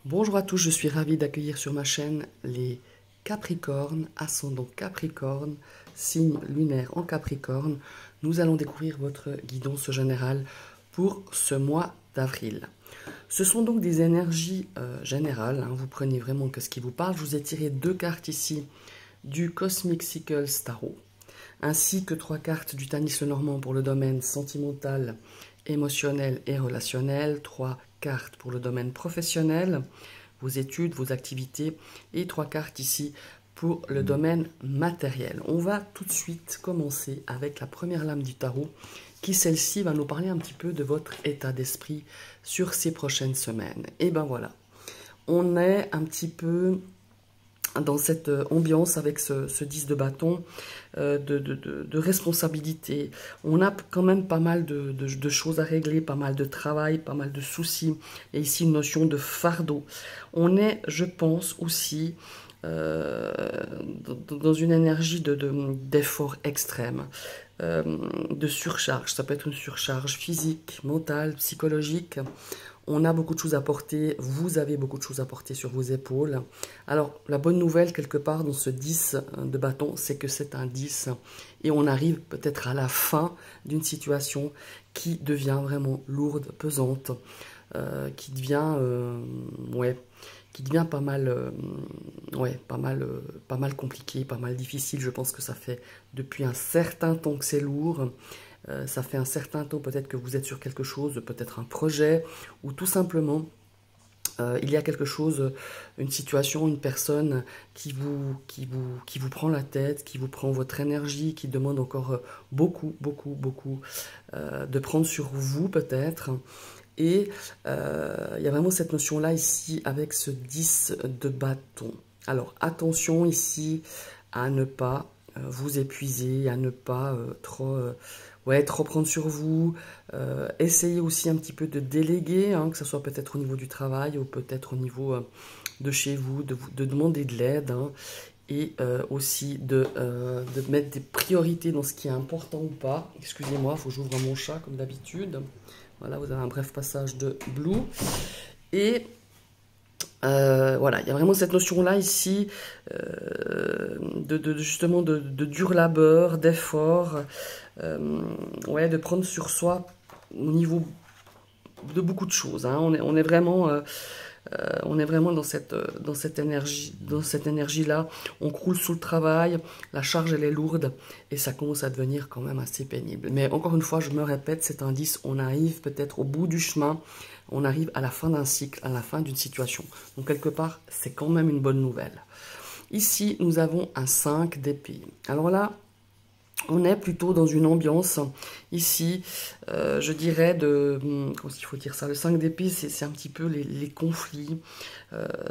Bonjour à tous, je suis ravie d'accueillir sur ma chaîne les Capricornes, ascendant Capricorne, signe lunaire en Capricorne. Nous allons découvrir votre guidance générale pour ce mois d'avril. Ce sont donc des énergies générales, vous prenez vraiment que ce qui vous parle. Je vous ai tiré 2 cartes ici du Cosmic Cycles Tarot, ainsi que 3 cartes du Tanis Lenormand pour le domaine sentimental, émotionnel et relationnel, 3 cartes pour le domaine professionnel, vos études, vos activités, et 3 cartes ici pour le domaine matériel. On va tout de suite commencer avec la première lame du tarot, qui celle-ci va nous parler un petit peu de votre état d'esprit sur ces prochaines semaines. Et ben voilà, on est un petit peu dans cette ambiance avec ce 10 de bâton, de responsabilité. On a quand même pas mal de choses à régler, pas mal de travail, pas mal de soucis. Et ici une notion de fardeau. On est, je pense, aussi dans une énergie d'effort extrême, de surcharge. Ça peut être une surcharge physique, mentale, psychologique. On a beaucoup de choses à porter, vous avez beaucoup de choses à porter sur vos épaules. Alors, la bonne nouvelle, quelque part, dans ce 10 de bâton, c'est que c'est un 10. Et on arrive peut-être à la fin d'une situation qui devient vraiment lourde, pesante, qui devient pas mal compliqué, pas mal difficile. Je pense que ça fait depuis un certain temps que c'est lourd. Ça fait un certain temps peut-être que vous êtes sur quelque chose, peut-être un projet, ou tout simplement il y a quelque chose, une situation, une personne qui vous prend la tête, qui vous prend votre énergie, qui demande encore beaucoup de prendre sur vous peut-être. Et il y a vraiment cette notion-là ici avec ce 10 de bâton. Alors attention ici à ne pas vous épuiser, à ne pas trop prendre sur vous. Essayez aussi un petit peu de déléguer, que ce soit peut-être au niveau du travail ou peut-être au niveau de chez vous, de demander de l'aide. Et aussi de mettre des priorités dans ce qui est important ou pas. Excusez-moi, il faut que j'ouvre mon chat comme d'habitude. Voilà, vous avez un bref passage de Blue. Et voilà, il y a vraiment cette notion-là ici justement de dur labeur, d'effort, de prendre sur soi au niveau de beaucoup de choses. On est vraiment dans cette énergie-là. On croule sous le travail, la charge elle est lourde et ça commence à devenir quand même assez pénible. Mais encore une fois, je me répète, c'est un 10, on arrive peut-être au bout du chemin, on arrive à la fin d'un cycle, à la fin d'une situation. Donc quelque part, c'est quand même une bonne nouvelle. Ici, nous avons un 5 d'épée. Alors là, on est plutôt dans une ambiance, ici, je dirais, comment est-ce qu'il faut dire ça? Le 5 d'épée, c'est un petit peu les conflits,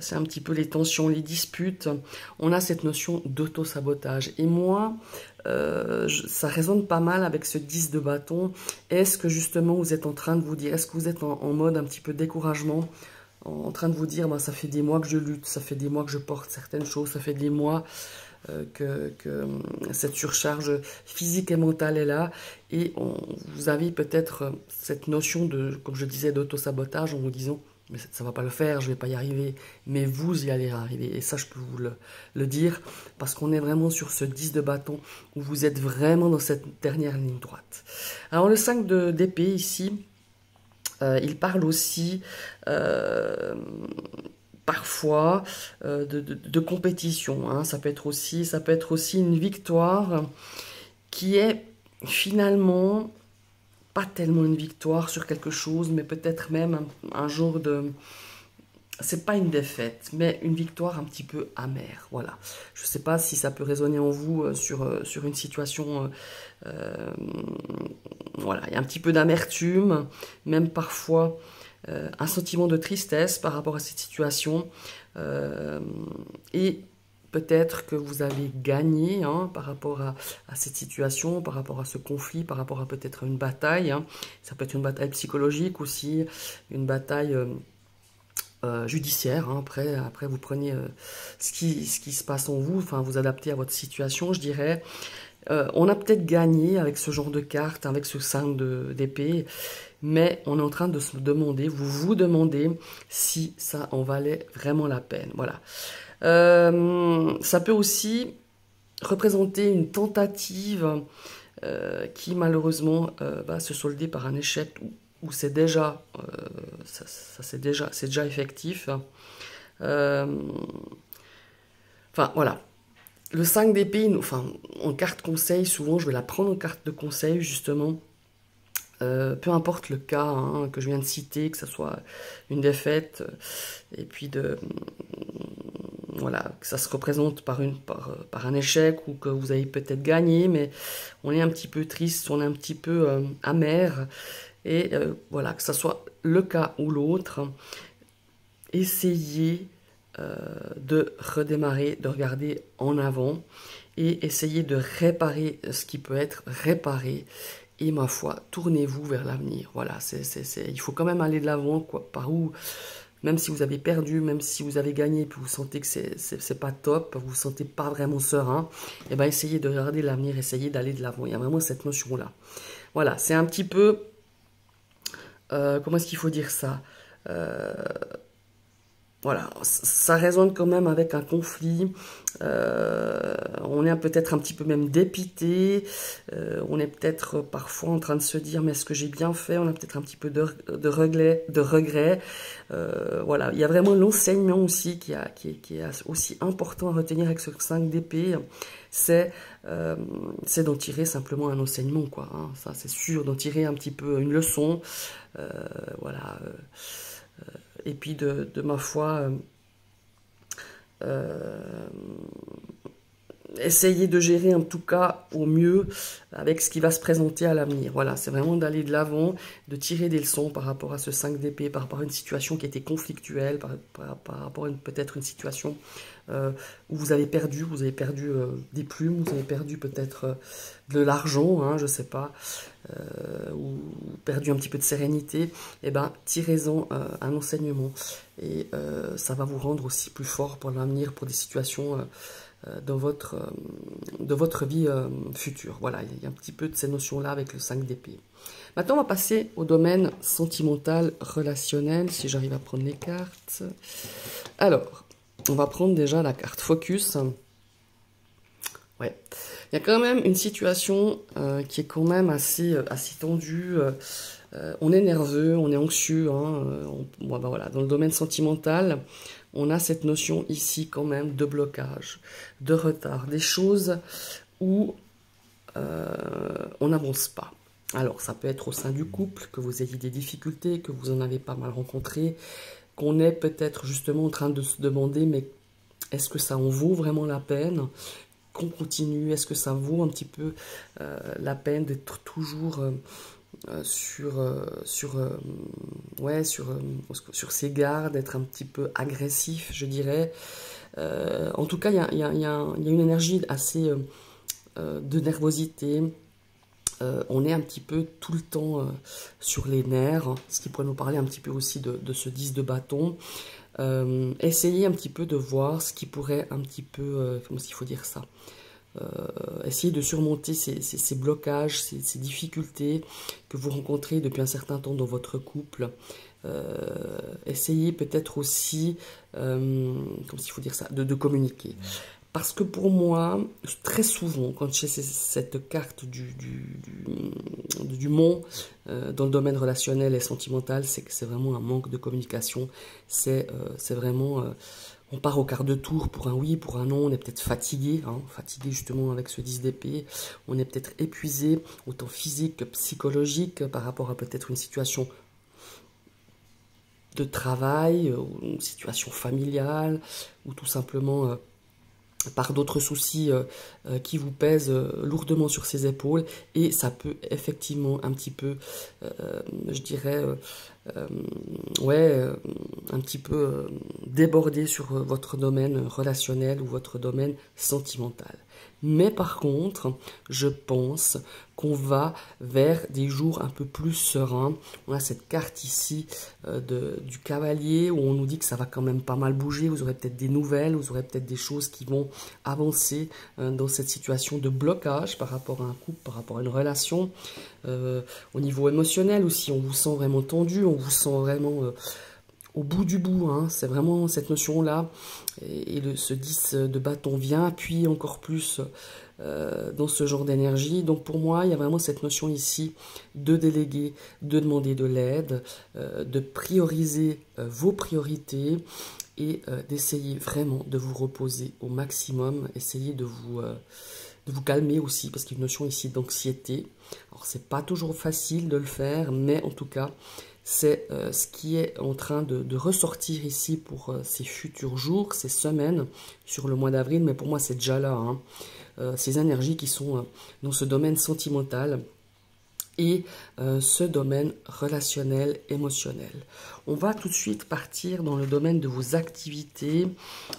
c'est un petit peu les tensions, les disputes. On a cette notion d'auto-sabotage. Et moi, ça résonne pas mal avec ce 10 de bâton. Est-ce que justement vous êtes en train de vous dire, est-ce que vous êtes en mode un petit peu découragement, en train de vous dire, ça fait des mois que je lutte, ça fait des mois que je porte certaines choses, ça fait des mois que cette surcharge physique et mentale est là, et vous avez peut-être cette notion de, comme je disais, d'auto-sabotage en vous disant mais ça va pas le faire, je vais pas y arriver, mais vous y allez arriver, et ça je peux vous le dire, parce qu'on est vraiment sur ce 10 de bâton, où vous êtes vraiment dans cette dernière ligne droite. Alors le 5 d'épée ici, il parle aussi parfois de compétition. Ça peut être aussi une victoire qui est finalement pas tellement une victoire sur quelque chose, mais peut-être même un jour de... C'est pas une défaite, mais une victoire un petit peu amère. Voilà. Je ne sais pas si ça peut résonner en vous sur une situation... voilà, il y a un petit peu d'amertume, même parfois... un sentiment de tristesse par rapport à cette situation, et peut-être que vous avez gagné par rapport à cette situation, par rapport à ce conflit, par rapport à peut-être une bataille. Ça peut être une bataille psychologique aussi, une bataille judiciaire. Après, vous prenez ce qui se passe en vous, vous adaptez à votre situation, je dirais. On a peut-être gagné avec ce genre de carte, avec ce 5 d'épée, mais on est en train de se demander, vous vous demandez si ça en valait vraiment la peine. Voilà. Ça peut aussi représenter une tentative qui malheureusement va se solder par un échec où c'est déjà, c'est déjà effectif. Enfin voilà. Le 5 d'épée, enfin, en carte conseil, souvent je vais la prendre en carte de conseil justement. Peu importe le cas hein, que je viens de citer, que ce soit une défaite, et puis voilà, que ça se représente par un échec ou que vous avez peut-être gagné, mais on est un petit peu triste, on est un petit peu amer, et voilà, que ce soit le cas ou l'autre, essayez de redémarrer, de regarder en avant et essayez de réparer ce qui peut être réparé. Et ma foi, tournez-vous vers l'avenir. Voilà, il faut quand même aller de l'avant, quoi. Par où, même si vous avez perdu, même si vous avez gagné, puis vous sentez que c'est pas top, vous vous sentez pas vraiment serein, et ben essayez de regarder l'avenir, essayez d'aller de l'avant. Il y a vraiment cette notion-là. Voilà, c'est un petit peu, comment est-ce qu'il faut dire ça voilà, ça résonne quand même avec un conflit, on est peut-être un petit peu même dépité, on est peut-être parfois en train de se dire mais est-ce que j'ai bien fait, on a peut-être un petit peu de regret, voilà, il y a vraiment l'enseignement aussi qui est aussi important à retenir avec ce 5 d'épée, c'est d'en tirer simplement un enseignement, quoi, hein, ça c'est sûr, d'en tirer un petit peu une leçon, voilà, et puis de ma foi, essayer de gérer en tout cas au mieux avec ce qui va se présenter à l'avenir. Voilà, c'est vraiment d'aller de l'avant, de tirer des leçons par rapport à ce 5 d'épée, par rapport à une situation qui était conflictuelle, par rapport à peut-être une situation où vous avez perdu des plumes, vous avez perdu peut-être de l'argent, hein, je ne sais pas, ou perdu un petit peu de sérénité, et ben tirez-en un enseignement et ça va vous rendre aussi plus fort pour l'avenir, pour des situations de votre vie future. Voilà, il y a un petit peu de ces notions-là avec le 5 d'épée. Maintenant, on va passer au domaine sentimental, relationnel, si j'arrive à prendre les cartes. Alors, on va prendre déjà la carte Focus. Ouais, il y a quand même une situation qui est quand même assez tendue. On est nerveux, on est anxieux. Hein, bon, ben voilà, dans le domaine sentimental, on a cette notion ici quand même de blocage, de retard, des choses où on n'avance pas. Alors, ça peut être au sein du couple, que vous ayez des difficultés, que vous en avez pas mal rencontré, qu'on est peut-être justement en train de se demander, mais est-ce que ça en vaut vraiment la peine qu'on continue? Est-ce que ça vaut un petit peu la peine d'être toujours sur ses gardes, d'être un petit peu agressif, je dirais. En tout cas, il y a une énergie assez de nervosité. On est un petit peu tout le temps sur les nerfs, ce qui pourrait nous parler un petit peu aussi de ce 10 de bâton. Essayez un petit peu de voir ce qui pourrait un petit peu, comment est-ce qu'il faut dire ça, essayez de surmonter ces blocages, ces difficultés que vous rencontrez depuis un certain temps dans votre couple. Essayez peut-être aussi, comment est-ce qu'il faut dire ça, de communiquer. Parce que pour moi, très souvent, quand j'ai cette carte du mont dans le domaine relationnel et sentimental, c'est que c'est vraiment un manque de communication. C'est vraiment, on part au quart de tour pour un oui, pour un non. On est peut-être fatigué, hein, fatigué justement avec ce 10 d'épée. On est peut-être épuisé, autant physique que psychologique, par rapport à peut-être une situation de travail, une situation familiale, ou tout simplement par d'autres soucis qui vous pèsent lourdement sur ses épaules, et ça peut effectivement un petit peu, je dirais, un petit peu déborder sur votre domaine relationnel ou votre domaine sentimental. Mais par contre, je pense qu'on va vers des jours un peu plus sereins. On a cette carte ici du cavalier où on nous dit que ça va quand même pas mal bouger. Vous aurez peut-être des nouvelles, vous aurez peut-être des choses qui vont avancer dans cette situation de blocage par rapport à un couple, par rapport à une relation. Au niveau émotionnel aussi, on vous sent vraiment tendu, on vous sent vraiment au bout du bout, hein. C'est vraiment cette notion-là. Et ce 10 de bâton vient appuyer encore plus dans ce genre d'énergie. Donc pour moi, il y a vraiment cette notion ici de déléguer, de demander de l'aide, de prioriser vos priorités et d'essayer vraiment de vous reposer au maximum, essayer de vous calmer aussi, parce qu'il y a une notion ici d'anxiété. Alors c'est pas toujours facile de le faire, mais en tout cas, c'est ce qui est en train de ressortir ici pour ces futurs jours, ces semaines, sur le mois d'avril, mais pour moi c'est déjà là, hein. Ces énergies qui sont dans ce domaine sentimental et ce domaine relationnel, émotionnel. On va tout de suite partir dans le domaine de vos activités,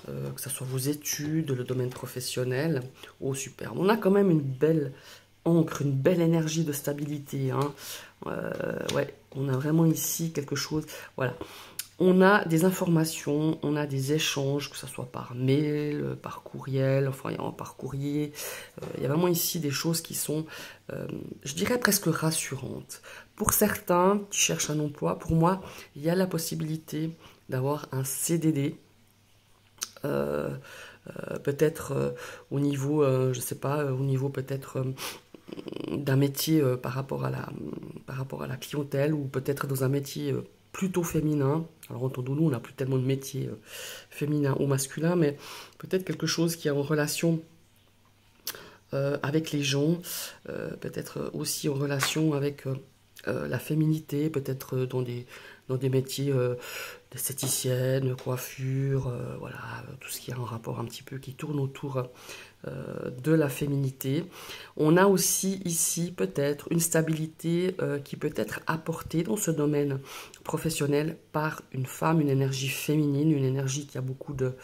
que ce soit vos études, le domaine professionnel. Oh super, on a quand même une belle ancre, une belle énergie de stabilité, hein. Ouais, on a vraiment ici quelque chose, voilà. On a des informations, on a des échanges, que ce soit par mail, par courriel, enfin par courrier. Il y a vraiment ici des choses qui sont, je dirais, presque rassurantes. Pour certains qui cherchent un emploi, pour moi, il y a la possibilité d'avoir un CDD. Peut-être au niveau, je sais pas, au niveau peut-être d'un métier par rapport à la clientèle, ou peut-être dans un métier plutôt féminin. Alors entendons-nous, on n'a plus tellement de métiers féminins ou masculins, mais peut-être quelque chose qui est en relation avec les gens, peut-être aussi en relation avec la féminité, peut-être dans des métiers d'esthéticienne, coiffure, voilà, tout ce qui est en rapport un petit peu, qui tourne autour de la féminité. On a aussi ici peut-être une stabilité qui peut être apportée dans ce domaine professionnel par une femme, une énergie féminine, une énergie qui a beaucoup de...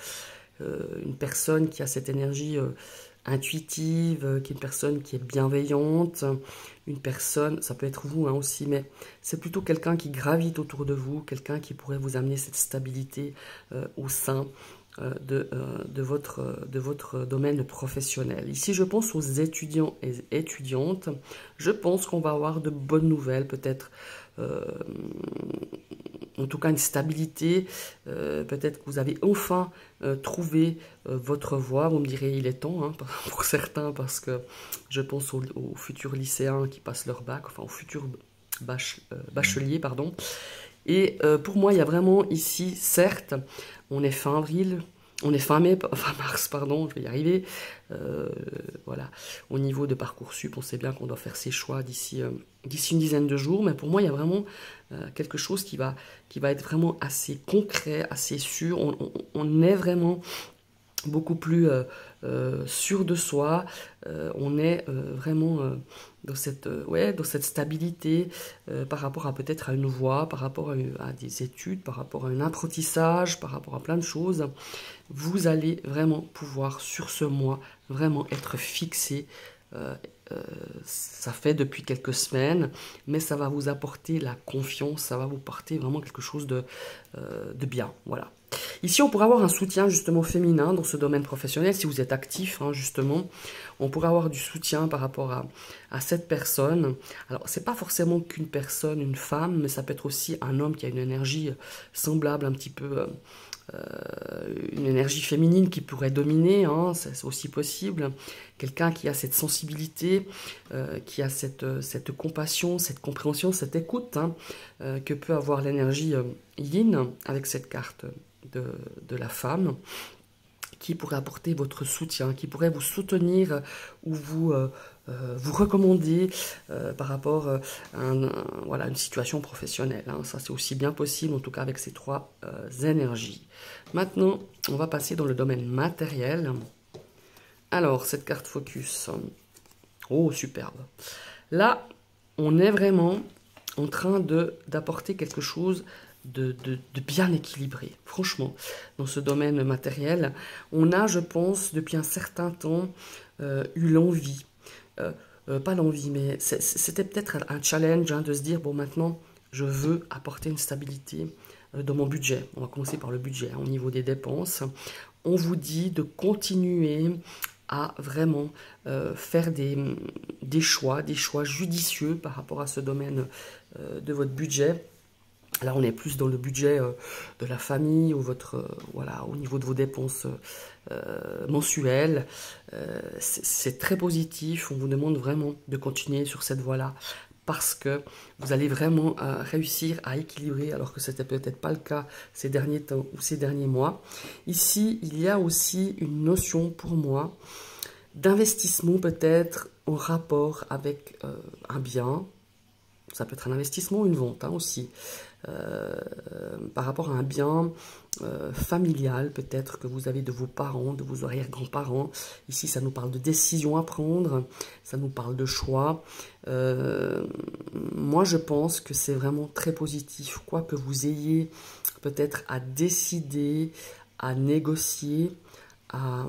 une personne qui a cette énergie intuitive, qui est une personne qui est bienveillante, une personne, ça peut être vous hein, aussi, mais c'est plutôt quelqu'un qui gravite autour de vous, quelqu'un qui pourrait vous amener cette stabilité au sein de votre domaine professionnel. Ici, je pense aux étudiants et étudiantes. Je pense qu'on va avoir de bonnes nouvelles, peut-être, en tout cas une stabilité. Peut-être que vous avez enfin trouvé votre voie. Vous me direz, il est temps hein, pour certains, parce que je pense aux futurs lycéens qui passent leur bac, enfin aux futurs bacheliers, pardon. Et pour moi, il y a vraiment ici, certes, on est fin avril, on est fin mars, pardon, je vais y arriver. Voilà, au niveau de Parcoursup, on sait bien qu'on doit faire ses choix d'ici une dizaine de jours, mais pour moi, il y a vraiment quelque chose qui va être vraiment assez concret, assez sûr. On est vraiment beaucoup plus sûr de soi, on est vraiment dans cette stabilité par rapport à peut-être à une voie, par rapport à des études, par rapport à un apprentissage, par rapport à plein de choses. Vous allez vraiment pouvoir sur ce mois vraiment être fixé. Ça fait depuis quelques semaines, mais ça va vous apporter la confiance, ça va vous porter vraiment quelque chose de bien, voilà. Ici, on pourrait avoir un soutien justement féminin dans ce domaine professionnel, si vous êtes actif, hein, justement. On pourrait avoir du soutien par rapport à cette personne. Alors, c'est pas forcément qu'une personne, une femme, mais ça peut être aussi un homme qui a une énergie semblable un petit peu... une énergie féminine qui pourrait dominer, hein, c'est aussi possible. Quelqu'un qui a cette sensibilité, qui a cette compassion, cette compréhension, cette écoute, hein, que peut avoir l'énergie yin avec cette carte de la femme, qui pourrait apporter votre soutien, qui pourrait vous soutenir ou vous recommander par rapport à voilà, une situation professionnelle. Hein. Ça, c'est aussi bien possible, en tout cas avec ces trois énergies. Maintenant, on va passer dans le domaine matériel. Alors, cette carte focus. Oh, superbe. Là, on est vraiment en train d'apporter quelque chose de bien équilibré. Franchement, dans ce domaine matériel, on a, je pense, depuis un certain temps, eu l'envie pas l'envie, mais c'était peut-être un challenge hein, de se dire, bon maintenant, je veux apporter une stabilité dans mon budget. On va commencer par le budget, hein, au niveau des dépenses. On vous dit de continuer à vraiment faire des choix judicieux par rapport à ce domaine de votre budget. Là, on est plus dans le budget de la famille ou voilà, au niveau de vos dépenses mensuelles. C'est très positif. On vous demande vraiment de continuer sur cette voie-là parce que vous allez vraiment réussir à équilibrer alors que c'était peut-être pas le cas ces derniers temps ou ces derniers mois. Ici, il y a aussi une notion pour moi d'investissement peut-être en rapport avec un bien. Ça peut être un investissement, une vente hein, aussi. Par rapport à un bien familial, peut-être que vous avez de vos parents, de vos arrière-grands-parents. Ici, ça nous parle de décisions à prendre, ça nous parle de choix. Moi, je pense que c'est vraiment très positif, quoi que vous ayez peut-être à décider, à négocier, à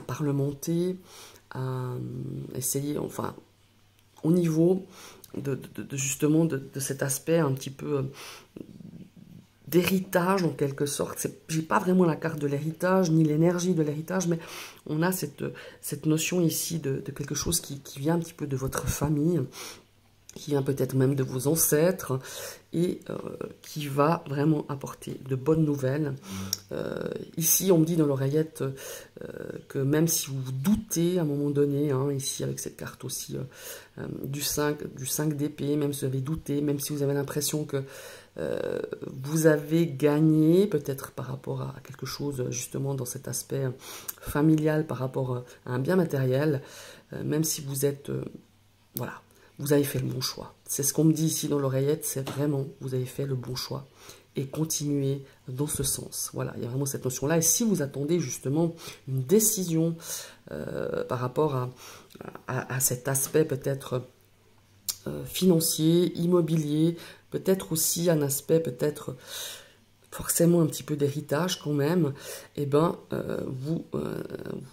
parlementer, à essayer, enfin, au niveau justement de cet aspect un petit peu d'héritage en quelque sorte. J'ai pas vraiment la carte de l'héritage ni l'énergie de l'héritage, mais on a cette notion ici de quelque chose qui vient un petit peu de votre famille, qui vient peut-être même de vos ancêtres et qui va vraiment apporter de bonnes nouvelles. Ici, on me dit dans l'oreillette que même si vous doutez à un moment donné, hein, ici avec cette carte aussi du 5 d'épée, même si vous avez douté, même si vous avez l'impression que vous avez gagné peut-être par rapport à quelque chose justement dans cet aspect familial, par rapport à un bien matériel, même si vous êtes... voilà. Vous avez fait le bon choix. C'est ce qu'on me dit ici dans l'oreillette, c'est vraiment, vous avez fait le bon choix. Et continuez dans ce sens. Voilà, il y a vraiment cette notion-là. Et si vous attendez justement une décision par rapport à cet aspect peut-être financier, immobilier, peut-être aussi un aspect peut-être forcément un petit peu d'héritage quand même, eh ben,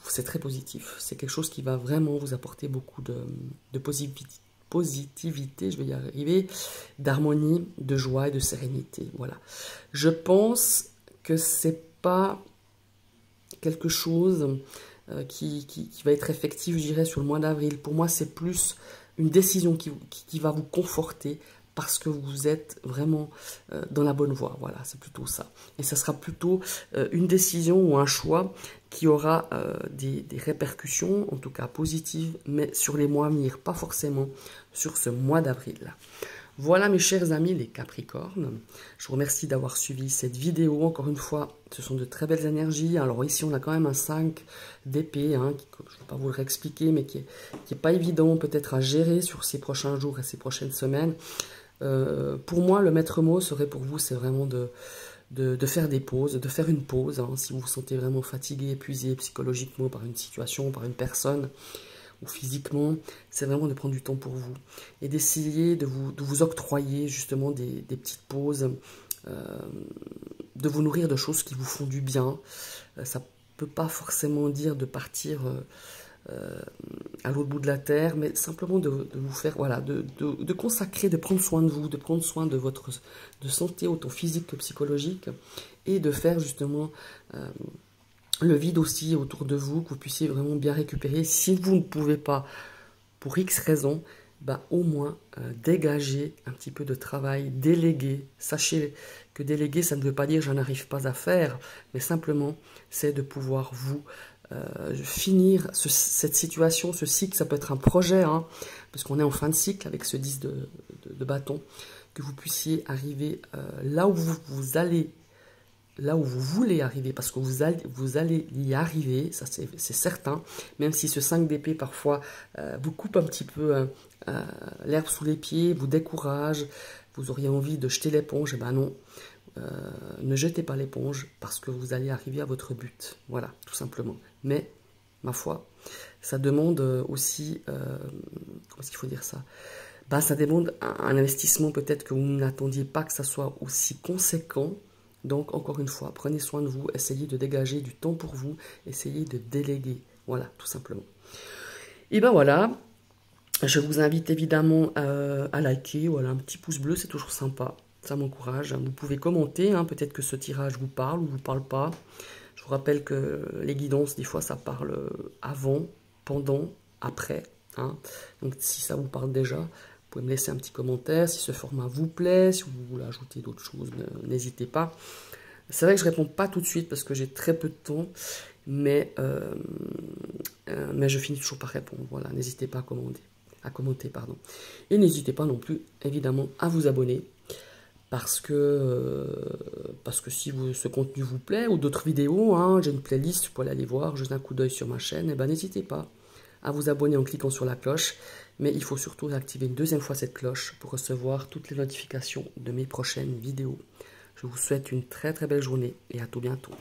c'est très positif. C'est quelque chose qui va vraiment vous apporter beaucoup de positivité, je vais y arriver, d'harmonie, de joie et de sérénité. Voilà. Je pense que c'est pas quelque chose qui va être effectif, je dirais, sur le mois d'avril. Pour moi, c'est plus une décision qui va vous conforter parce que vous êtes vraiment dans la bonne voie. Voilà, c'est plutôt ça. Et ça sera plutôt une décision ou un choix qui aura des répercussions, en tout cas positives, mais sur les mois à venir, pas forcément sur ce mois d'avril. Voilà mes chers amis les Capricornes, je vous remercie d'avoir suivi cette vidéo. Encore une fois, ce sont de très belles énergies. Alors ici on a quand même un 5 d'épée, hein, je ne vais pas vous le réexpliquer, mais qui est pas évident peut-être à gérer sur ces prochains jours et ces prochaines semaines. Pour moi, le maître mot serait pour vous, c'est vraiment de faire des pauses, de faire une pause, hein, si vous vous sentez vraiment fatigué, épuisé psychologiquement par une situation, par une personne, ou physiquement, c'est vraiment de prendre du temps pour vous et d'essayer de vous octroyer justement des petites pauses, de vous nourrir de choses qui vous font du bien. Ça ne peut pas forcément dire de partir à l'autre bout de la terre, mais simplement de vous faire, voilà, de consacrer, de prendre soin de vous, de prendre soin de votre santé, autant physique que psychologique, et de faire justement le vide aussi autour de vous, que vous puissiez vraiment bien récupérer. Si vous ne pouvez pas, pour X raisons, bah, au moins dégager un petit peu de travail, déléguer. Sachez que déléguer, ça ne veut pas dire je n'arrive pas à faire, mais simplement c'est de pouvoir vous finir cette situation, ce cycle. Ça peut être un projet, hein, parce qu'on est en fin de cycle avec ce 10 de bâton, que vous puissiez arriver là où vous allez, là où vous voulez arriver, parce que vous allez y arriver, ça c'est certain, même si ce 5 d'épée parfois vous coupe un petit peu l'herbe sous les pieds, vous décourage, vous auriez envie de jeter l'éponge, et ben non, ne jetez pas l'éponge, parce que vous allez arriver à votre but, voilà, tout simplement. Mais, ma foi, ça demande aussi, comment est-ce qu'il faut dire ça? Ben, ça demande un investissement peut-être que vous n'attendiez pas que ça soit aussi conséquent. Donc, encore une fois, prenez soin de vous, essayez de dégager du temps pour vous, essayez de déléguer. Voilà, tout simplement. Et ben voilà, Je vous invite évidemment à liker, voilà, un petit pouce bleu, c'est toujours sympa. Ça m'encourage. Vous pouvez commenter, hein, peut-être que ce tirage vous parle ou vous parle pas. Je vous rappelle que les guidances, des fois, ça parle avant, pendant, après. Hein. Donc si ça vous parle déjà, vous pouvez me laisser un petit commentaire. Si ce format vous plaît, si vous voulez ajouter d'autres choses, n'hésitez pas. C'est vrai que je réponds pas tout de suite parce que j'ai très peu de temps, mais je finis toujours par répondre. Voilà, n'hésitez pas à commenter, pardon. Et n'hésitez pas non plus, évidemment, à vous abonner. Parce que si ce contenu vous plaît, ou d'autres vidéos, hein, j'ai une playlist, vous pouvez aller voir, jetez un coup d'œil sur ma chaîne, et ben n'hésitez pas à vous abonner en cliquant sur la cloche. Mais il faut surtout activer une deuxième fois cette cloche pour recevoir toutes les notifications de mes prochaines vidéos. Je vous souhaite une très très belle journée et à tout bientôt.